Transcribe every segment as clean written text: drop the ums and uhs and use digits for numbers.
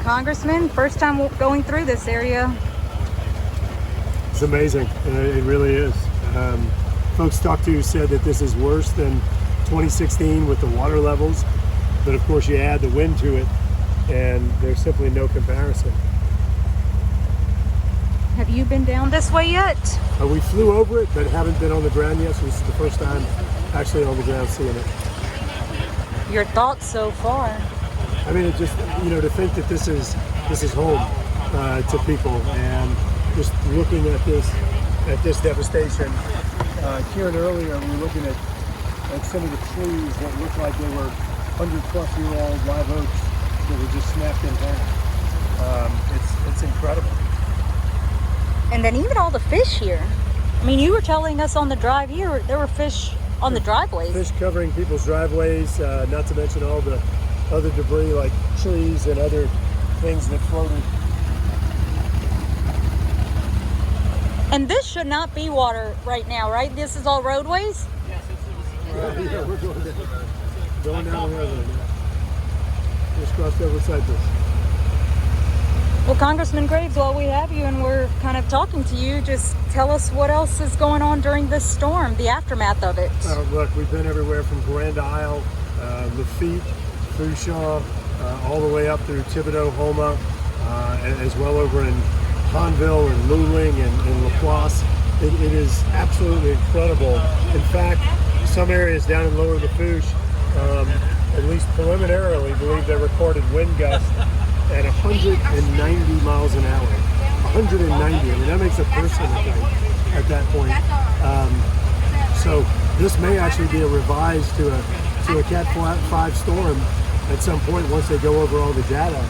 Congressman. First time going through this area. It's amazing. It really is. Folks talked to said that this is worse than 2016 with the water levels, but of course you add the wind to it and there's simply no comparison. Have you been down this way yet? We flew over it but haven't been on the ground yet, so this is the first time actually on the ground seeing it. Your thoughts so far? I mean, it just, to think that this is home to people, and just looking at this devastation. Kieran, earlier we were looking at some of the trees that looked like they were 100-plus-year-old live oaks that were just snapped in half. It's incredible. And then even all the fish here. I mean, you were telling us on the drive here there were fish on the driveways. Fish covering people's driveways, not to mention all the other debris like trees and other things that floated. And this should not be water right now, right? This is all roadways? Yes, Yeah, we're going down the road right now. Just crossed over Cypress. Well, Congressman Graves, while we have you and we're kind of talking to you, just tell us what else is going on during this storm, the aftermath of it. Look, we've been everywhere from Grand Isle, Lafitte, Fouchon, all the way up through Thibodaux, Houma, as well over in Hanville and Luling and La Place. It is absolutely incredible. In fact, some areas down in lower Lafourche, at least preliminarily, believe they recorded wind gusts at 190 miles an hour. 190. I mean, that makes a person at that point. So this may actually be a revised to a Cat 5 storm at some point once they go over all the data.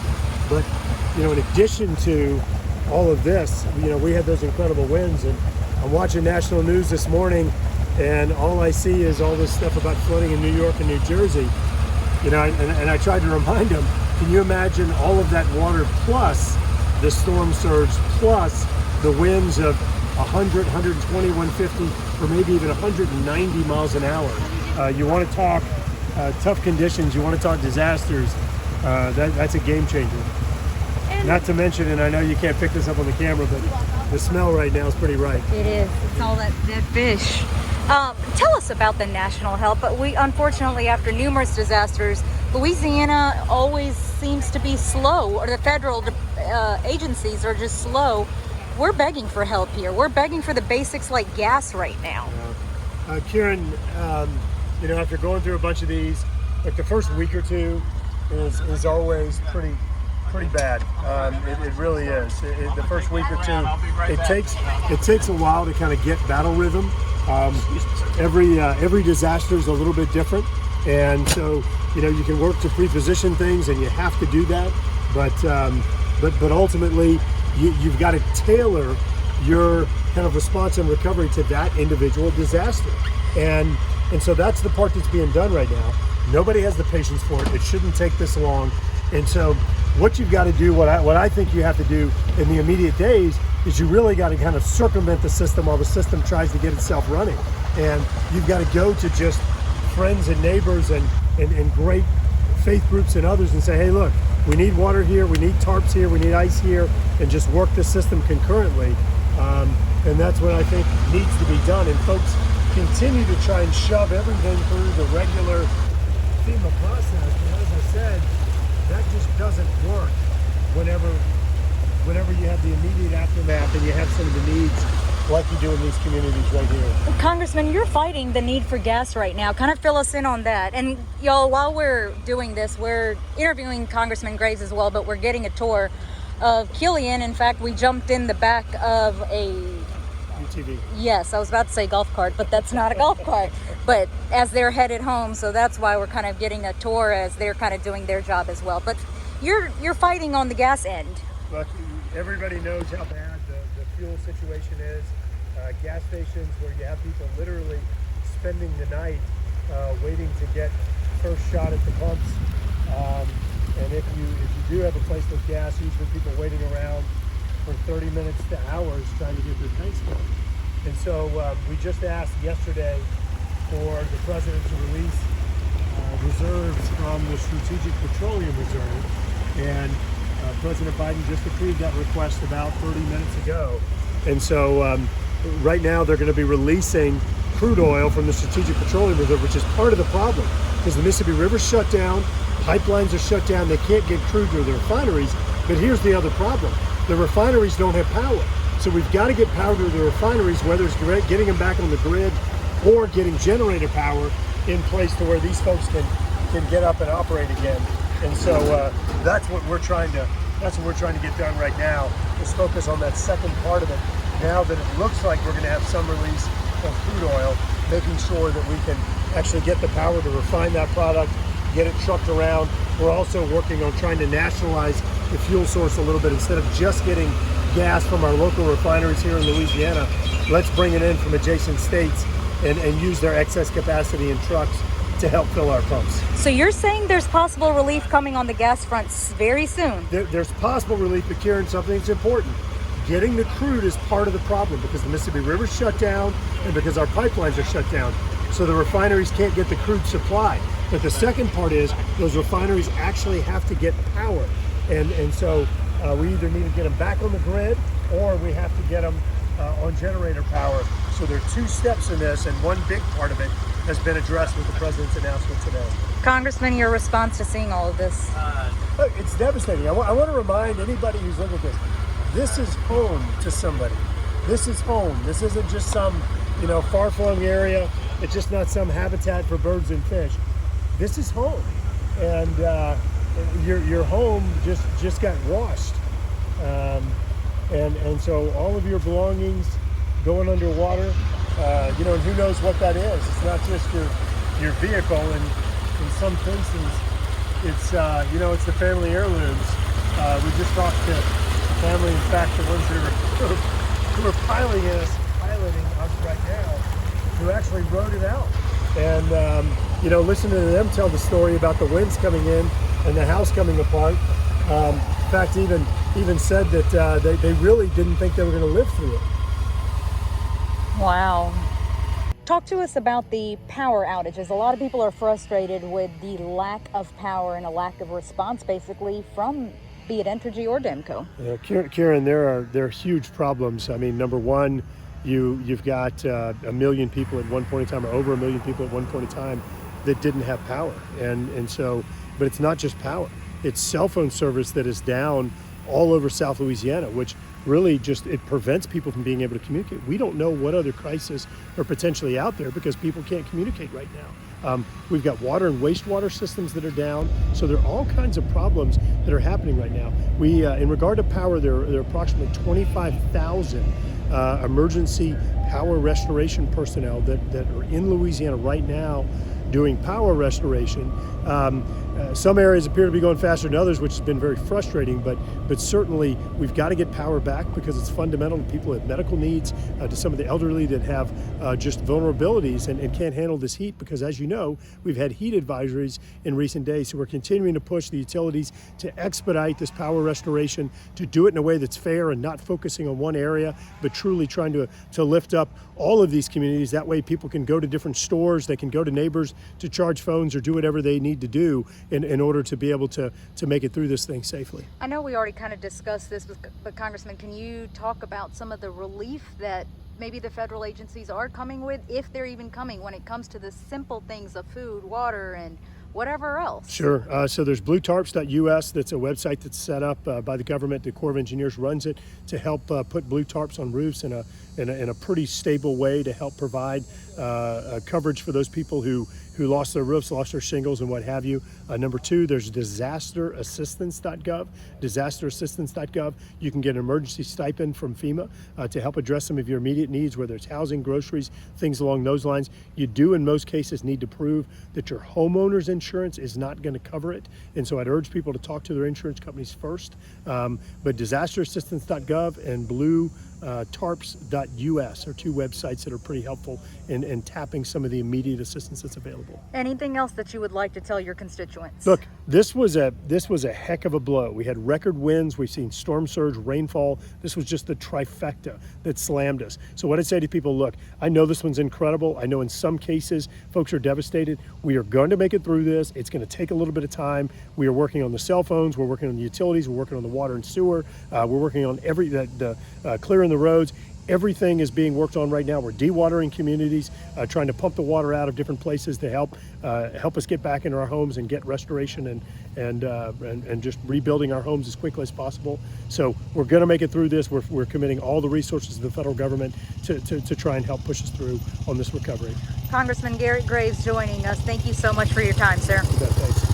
But in addition to all of this, we had those incredible winds, and I'm watching national news this morning, and all I see is all this stuff about flooding in New York and New Jersey. And I tried to remind them, can you imagine all of that water plus the storm surge plus the winds of 100, 120, 150, or maybe even 190 miles an hour? You want to talk tough conditions, you want to talk disasters, that's a game changer. Not to mention, and I know you can't pick this up on the camera, but the smell right now is pretty right. It is. It's all that dead fish. Tell us about the national help. But we, unfortunately, after numerous disasters, Louisiana always seems to be slow, or the federal agencies are just slow. We're begging for help here. We're begging for the basics like gas right now. Kieran, after going through a bunch of these, like the first week or two is always pretty bad. It really is. The first week or two, it takes a while to kind of get battle rhythm. Every disaster is a little bit different, and so you can work to pre-position things, and you have to do that. But ultimately, you've got to tailor your kind of response and recovery to that individual disaster, and so that's the part that's being done right now. Nobody has the patience for it. It shouldn't take this long, and so what you've got to do, what I think you have to do in the immediate days, is you really got to kind of circumvent the system while the system tries to get itself running. And you've got to go to just friends and neighbors and great faith groups and others and say, hey, look, we need water here, we need tarps here, we need ice here, and just work the system concurrently. And that's what I think needs to be done. And folks continue to try and shove everything through the regular FEMA process. And as I said, that just doesn't work whenever you have the immediate aftermath and you have some of the needs like you do in these communities right here. Congressman, you're fighting the need for gas right now. Kind of fill us in on that. And y'all, while we're doing this, we're interviewing Congressman Graves as well, but we're getting a tour of Killian. In fact, we jumped in the back of a UTV. Yes, I was about to say golf cart, but that's not a golf cart. But as they're headed home, so that's why we're kind of getting a tour as they're kind of doing their job as well. But you're fighting on the gas end. Look, everybody knows how bad the fuel situation is. Gas stations where you have people literally spending the night waiting to get first shot at the pumps. And if you do have a place with gas, usually people waiting around for 30 minutes to hours trying to get their tanks filled. And so we just asked yesterday for the president to release reserves from the Strategic Petroleum Reserve. And President Biden just approved that request about 30 minutes ago. And so right now they're going to be releasing crude oil from the Strategic Petroleum Reserve, which is part of the problem because the Mississippi River's shut down, pipelines are shut down, they can't get crude to the refineries. But here's the other problem. The refineries don't have power. So we've got to get power to the refineries, whether it's getting them back on the grid or getting generator power in place to where these folks can get up and operate again. And so that's what we're trying to get done right now, is focus on that second part of it. Now that it looks like we're going to have some release of crude oil, making sure that we can actually get the power to refine that product, get it trucked around. We're also working on trying to nationalize the fuel source a little bit. Instead of just getting gas from our local refineries here in Louisiana, let's bring it in from adjacent states and use their excess capacity in trucks to help fill our pumps. So you're saying there's possible relief coming on the gas front very soon? There's possible relief, but Karen, something that's important. Getting the crude is part of the problem because the Mississippi River's shut down and because our pipelines are shut down. So the refineries can't get the crude supply. But the second part is those refineries actually have to get power. And so we either need to get them back on the grid or we have to get them on generator power. So there are two steps in this, and one big part of it has been addressed with the president's announcement today. Congressman, your response to seeing all of this? Look, it's devastating. I want to remind anybody who's looking at this is home to somebody. This is home. This isn't just some, far-flung area. It's just not some habitat for birds and fish. This is home, and your home just got washed, and so all of your belongings going underwater. And who knows what that is? It's not just your vehicle, and in some cases, it's it's the family heirlooms. We just talked to the family, in fact, the ones who are piloting us right now, who actually wrote it out. And listening to them tell the story about the winds coming in and the house coming apart. In fact, even said that they really didn't think they were going to live through it. Wow. Talk to us about the power outages. A lot of people are frustrated with the lack of power and a lack of response, basically, from be it Entergy or Demco. Karen, there are huge problems. I mean, number one, you've got 1 million people at one point in time, or over 1 million people at one point in time, that didn't have power. And so, but it's not just power. It's cell phone service that is down all over South Louisiana, which really it prevents people from being able to communicate. We don't know what other crises are potentially out there because people can't communicate right now. We've got water and wastewater systems that are down. So there are all kinds of problems that are happening right now. We, in regard to power, there are approximately 25,000 emergency power restoration personnel that are in Louisiana right now doing power restoration. Some areas appear to be going faster than others, which has been very frustrating, but certainly we've got to get power back because it's fundamental to people with medical needs, to some of the elderly that have just vulnerabilities and can't handle this heat because, as you know, we've had heat advisories in recent days. So we're continuing to push the utilities to expedite this power restoration, to do it in a way that's fair and not focusing on one area, but truly trying to lift up all of these communities. That way people can go to different stores, they can go to neighbors to charge phones or do whatever they need to do in order to be able to make it through this thing safely. I know we already kind of discussed this, but Congressman, can you talk about some of the relief that maybe the federal agencies are coming with, if they're even coming, when it comes to the simple things of food, water, and whatever else? Sure. So there's bluetarps.us. That's a website that's set up by the government. The Corps of Engineers runs it to help put blue tarps on roofs in a pretty stable way to help provide coverage for those people who lost their roofs, lost their shingles, and what have you. Number two, there's disasterassistance.gov. Disasterassistance.gov. You can get an emergency stipend from FEMA to help address some of your immediate needs, whether it's housing, groceries, things along those lines. You do, in most cases, need to prove that your homeowner's insurance is not going to cover it. And so I'd urge people to talk to their insurance companies first. But disasterassistance.gov and blue tarps.us are two websites that are pretty helpful in tapping some of the immediate assistance that's available. Anything else that you would like to tell your constituents? Look, this was a heck of a blow. We had record winds. We've seen storm surge, rainfall. This was just the trifecta that slammed us. So what I'd say to people, look, I know this one's incredible. I know in some cases folks are devastated. We are going to make it through this. It's going to take a little bit of time. We are working on the cell phones. We're working on the utilities. We're working on the water and sewer. We're working on clearing the roads. Everything is being worked on right now. We're dewatering communities, trying to pump the water out of different places to help us get back into our homes and get restoration and just rebuilding our homes as quickly as possible. So we're going to make it through this. We're committing all the resources of the federal government to try and help push us through on this recovery. Congressman Garret Graves joining us. Thank you so much for your time, sir. Thanks.